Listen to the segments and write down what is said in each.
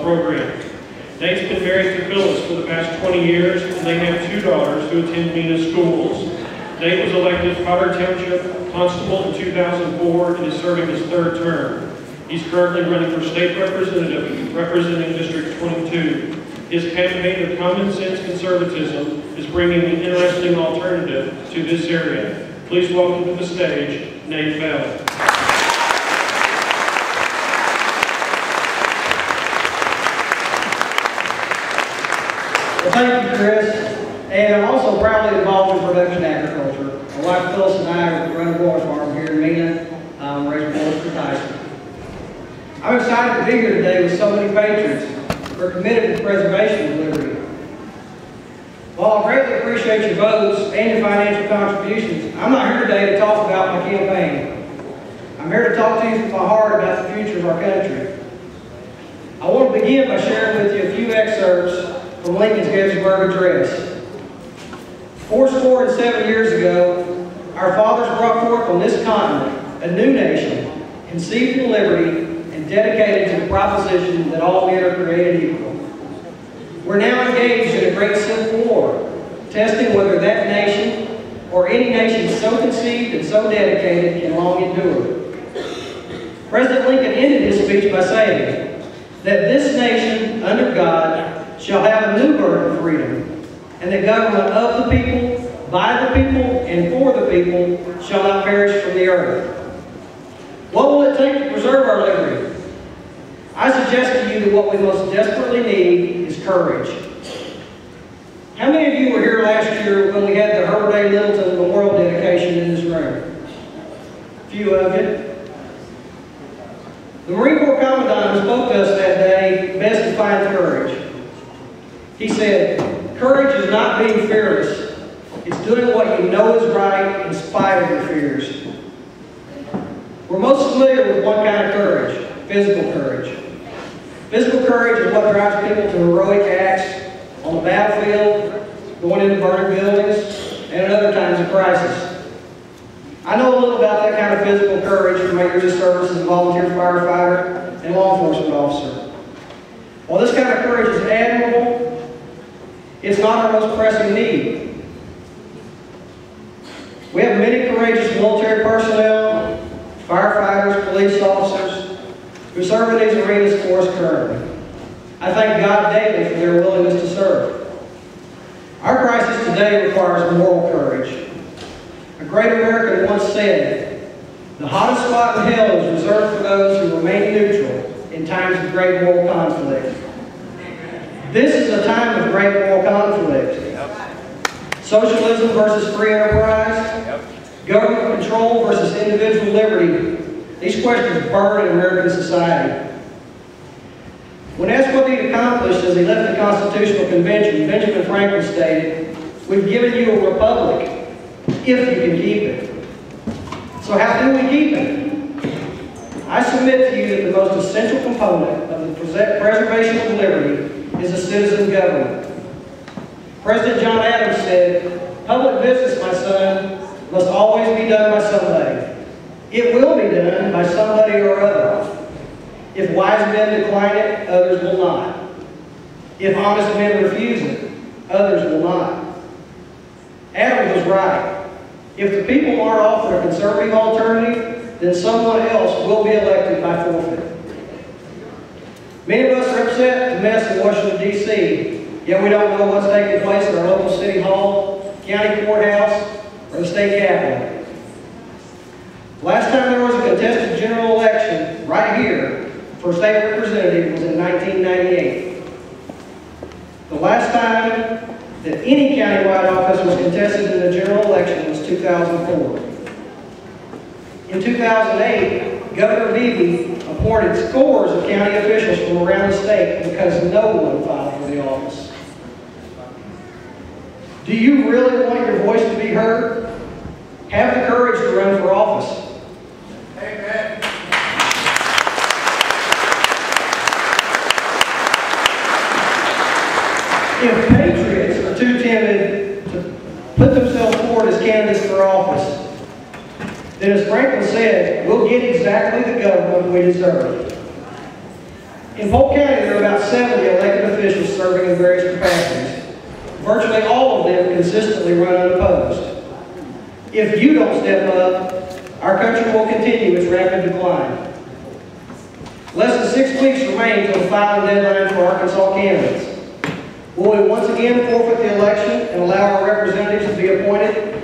program. Nate's been married to Phyllis for the past 20 years, and they have 2 daughters who attend MENA schools. Nate was elected Potter Township Constable in 2004 and is serving his 3rd term. He's currently running for state representative, representing District 22. His campaign of common sense conservatism is bringing an interesting alternative to this area. Please welcome to the stage, Nate Bell. Well, thank you, Chris. And I'm also proudly involved in production agriculture. My wife Phyllis and I run a water farm here in MENA, raising boys for Tyson. I'm excited to be here today with so many patrons who are committed to preservation of liberty. While I greatly appreciate your votes and your financial contributions, I'm not here today to talk about my campaign. I'm here to talk to you from my heart about the future of our country. I want to begin by sharing with you a few excerpts from Lincoln's Gettysburg Address. 407 years ago, our fathers brought forth on this continent a new nation, conceived in liberty and dedicated to the proposition that all men are created equal. We're now engaged in a great civil war, testing whether that nation or any nation so conceived and so dedicated can long endure. President Lincoln ended his speech by saying that this nation, under God, shall have a new birth of freedom, and the government of the people, by the people, and for the people shall not perish from the earth. What will it take to preserve our liberty? I suggest to you that what we most desperately need is courage. How many of you were here last year when we had the Herbert A. Littleton Memorial dedication in this room? A few of you. The Marine Corps Commandant who spoke to us that day best defined courage. He said, "Courage is not being fearless. It's doing what you know is right in spite of your fears." We're most familiar with one kind of courage, physical courage. Physical courage is what drives people to heroic acts on the battlefield, going into burning buildings, and at other times of crisis. I know a little about that kind of physical courage from my years of service as a volunteer firefighter and law enforcement officer. While this kind of courage is admirable, it's not our most pressing need. We have many courageous military personnel, firefighters, police officers, who serve in these arenas for us currently. I thank God daily for their willingness to serve. Our crisis today requires moral courage. A great American once said, "The hottest spot in hell is reserved for those who remain neutral in times of great moral conflict." This is a time of great moral conflict. Socialism versus free enterprise, government control versus individual liberty. These questions burn in American society. When asked what he accomplished as he left the Constitutional Convention, Benjamin Franklin stated, "We've given you a republic, if you can keep it." So how do we keep it? I submit to you that the most essential component of the preservation of liberty is a citizen government. President John Adams said, "Public business, my son, must always be done by somebody. It will be done by somebody or other. If wise men decline it, others will not. If honest men refuse it, others will not." Adams was right. If the people aren't offered a conservative alternative, then someone else will be elected by forfeit. Many of us are upset at the mess in Washington, D.C., yet we don't know what's taking place at our local city hall, county courthouse, or the state capitol. Last time there was a contested general election right here for state representative was in 1998. The last time that any countywide office was contested in a general election was 2004. In 2008, Governor Beebe appointed scores of county officials from around the state because no one filed for the office. Do you really want your voice to be heard? Have the courage to run for office. Amen. If patriots are too timid to put themselves forward as candidates for office, then as Franklin said, we'll get exactly the government we deserve. In Polk County, there are about 7 don't step up, our country will continue its rapid decline. Less than 6 weeks remain till the filing deadline for Arkansas candidates. Will we once again forfeit the election and allow our representatives to be appointed?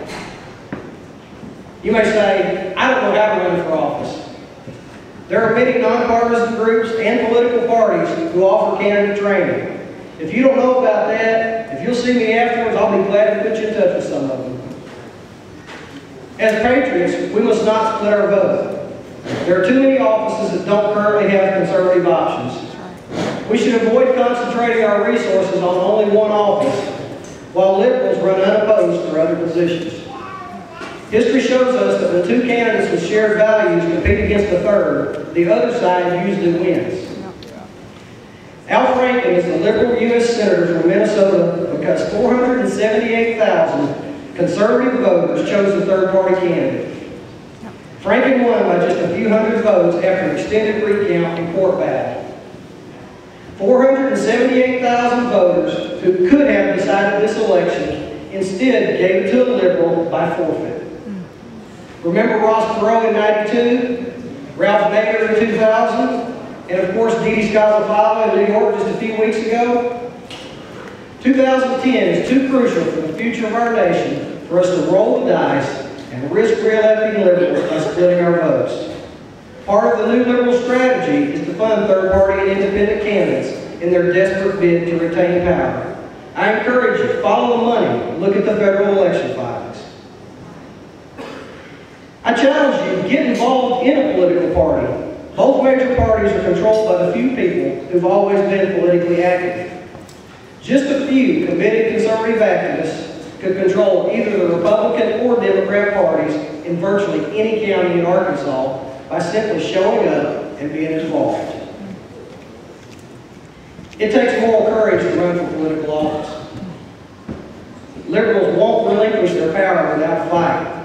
You may say, I don't know how to run for office. There are many nonpartisan groups and political parties who offer candidate training. If you don't know about that, if you'll see me afterwards, I'll be glad to put you in touch with some of them. As patriots, we must not split our vote. There are too many offices that don't currently have conservative options. We should avoid concentrating our resources on only one office, while liberals run unopposed for other positions. History shows us that when two candidates with shared values compete against a third, the other side usually wins. Al Franken is a liberal U.S. senator from Minnesota because 478,000 conservative voters chose the third-party candidate. Franken won by just a few hundred votes after an extended recount and court battle. 478,000 voters who could have decided this election instead gave it to a liberal by forfeit. Remember Ross Perot in '92, Ralph Nader in 2000, and of course Dee Dee Scalafava in New York just a few weeks ago? 2010 is too crucial for the future of our nation for us to roll the dice and risk re-electing liberals by splitting our votes. Part of the new liberal strategy is to fund third-party and independent candidates in their desperate bid to retain power. I encourage you, follow the money and look at the federal election filings. I challenge you to get involved in a political party. Both major parties are controlled by the few people who've always been politically active. Just a few committed conservative activists could control either the Republican or Democrat parties in virtually any county in Arkansas by simply showing up and being involved. It takes moral courage to run for political office. Liberals won't relinquish their power without fighting.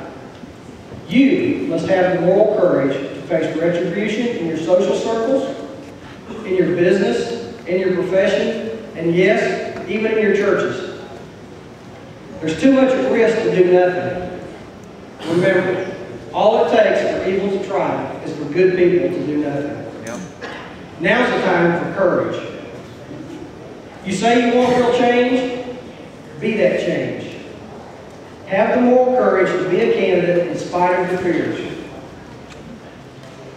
You must have the moral courage to face retribution in your social circles, in your business, in your profession, and yes, even in your churches. There's too much at risk to do nothing. Remember, all it takes for evil to triumph is for good people to do nothing. Yep. Now's the time for courage. You say you want real change? Be that change. Have the moral courage to be a candidate in spite of your fears.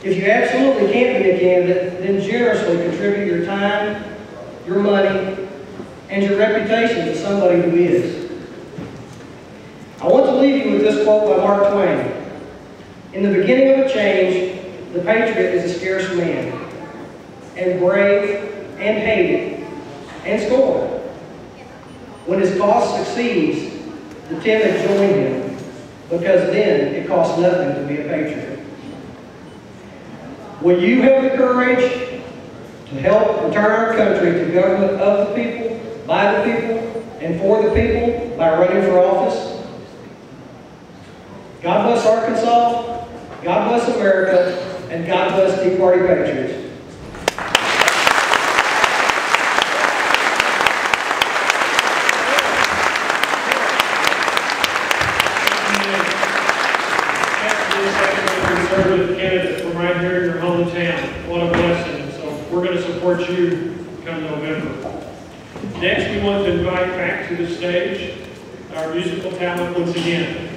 If you absolutely can't be a candidate, then generously contribute your time, your money, and your reputation to somebody who is. I want to leave you with this quote by Mark Twain. In the beginning of a change, the patriot is a scarce man, and brave, and hated, and scorned. When his cause succeeds, the timid join him, because then it costs nothing to be a patriot. Will you have the courage to help return our country to government of the people, by the people, and for the people by running for office? God bless Arkansas, God bless America, and God bless Tea Party Patriots. Conservative candidate from right here in your hometown. What a blessing. So we're going to support you come November. Next, we want to invite back to the stage our musical talent once again.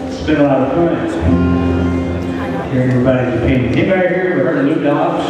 It's been a lot of fun. Hearing everybody's opinion. Anybody here ever heard of Lou Dobbs?